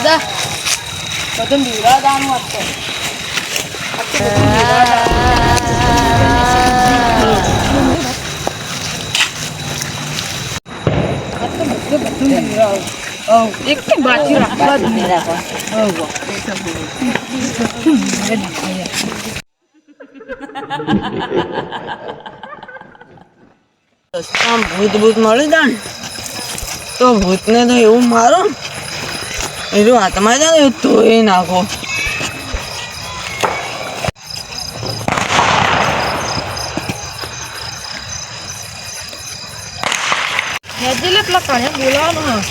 ada betul dura dan waktu oh itu baca rapat merah oh ભૂત મળી જાય ને તો ભૂતને તો એવું મારો એનું હાથમાં જાય ને તો એ નાખો એટલે પેલા કાઢ્યા બોલાવાનો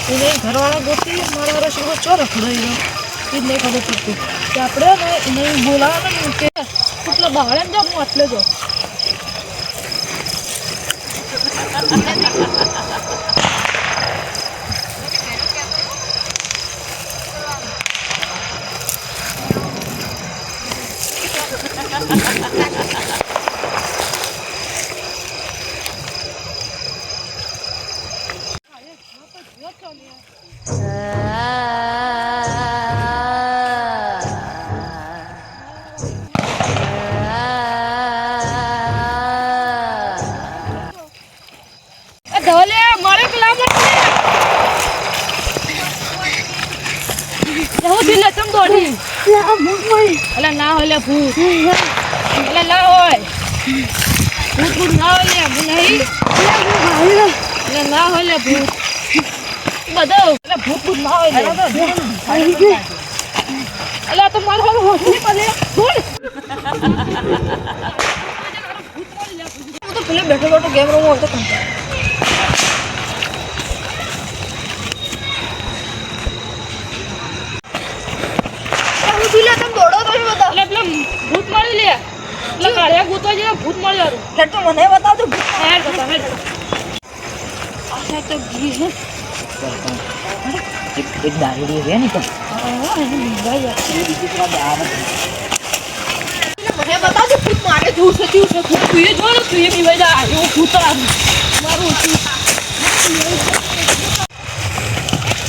એને ઘરવાળા ગોતી મારા રસોડો ચો રખડાઈ ગયો એ નહીં ખબર પડતી કે આપણે ને એને બોલાવાનો કે પેલા બહાર જ હું આટલે જો અલા ના હોય ભૂત અલા ના હોય ભૂત ના હોય નહીં અલા ના હોય ભૂત બધો અલા ભૂત ના હોય અલા તો મારો હોસ્પિટલ પડે બોલ હું તો પેલે બેઠો બેઠો ગેમ રમો તો કંટાળો ભૂત મળી લે એટલે કાળિયા ગોતવા જેવા ભૂત મળી વાળું હેડ તો મને બતાવજો ભૂત હેડ બતા હેડ આ તો ગી હે એક દારૂડી રે ને તો મને બતાવજો ભૂત મારે જોર છે તું એ જો ને તું એ પીવાઈ જા એવો ભૂત મારું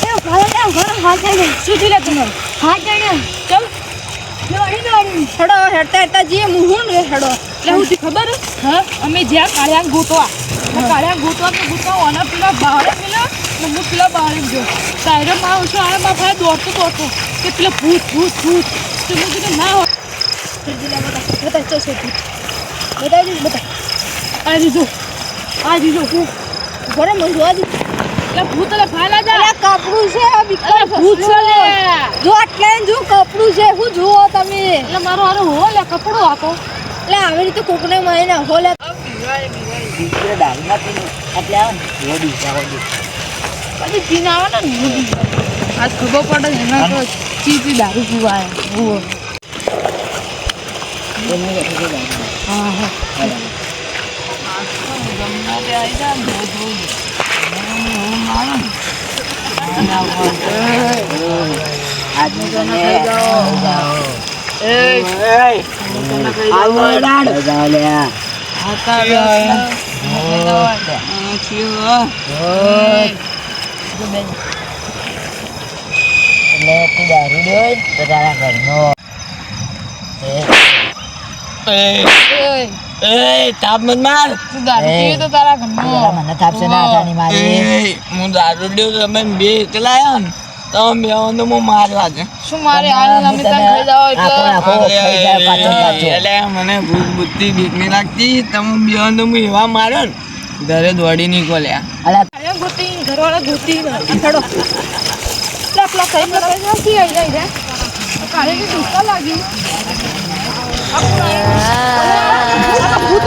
એ ઘર હાથ જાય સુધી લે તમે હાથ જાય ચલ હેડો હેડતા હેડતા જે મુહું ને હેડો એટલે હું ખબર હા અમે જ્યાં કાળિયા ગોતવા ઓના પેલા બહાર પેલા ને હું પેલા બહાર ગયો તારે માં ઓછો આ બાપા દોડતો કે પેલા ભૂત તો હું કીધું ના હોય બતા ચો બતા આ દીધો ઘરે મને જોવા દીધું એટલે ભૂત એટલે ફાલા જા કપડું છે ભૂત છે લે જો આટલે જો કપડું છે હું જુઓ તમે એટલે મારો આરો હો લે કપડો હતો એટલે આવી રીતે કોકને મહિને હો લે બીજે ડાળમાં પીને એટલે આવે ને રોડી જાવડી પછી પીને આવે ને આજ ખબર પડે એના તો ચીચી દારૂ પીવાય ઓ હા હા ગમના તે આવી જા આદમી તો ના ખાઈ જાઓ એ આવો ડાડ જાઓ લે આતા લે છીઓ લે તું દારૂ દે તો તારા ઘરનો એ તાપ મત માર તું દારૂ પીવે તો તારા ઘરનો મને તાપશે ના આટાની મારી હું દારૂ દેવ તમે બે એકલા આયા ને તો બે ઓનો મો મારવા દે શું મારે હાલ અમે તને ખાઈ જાવ એટલે મને ભૂખ બુદ્ધિ બીક ની લાગતી તમે બે ઓનો મો એવા માર્યો ને ઘરે દોડી નીકળ્યા અલા અરે ગોતી ઘરવાળા ગોતી છોડો પ્લા કઈ કરવા નથી આવી જાય રે કાલે કે દુખા લાગી ભૂત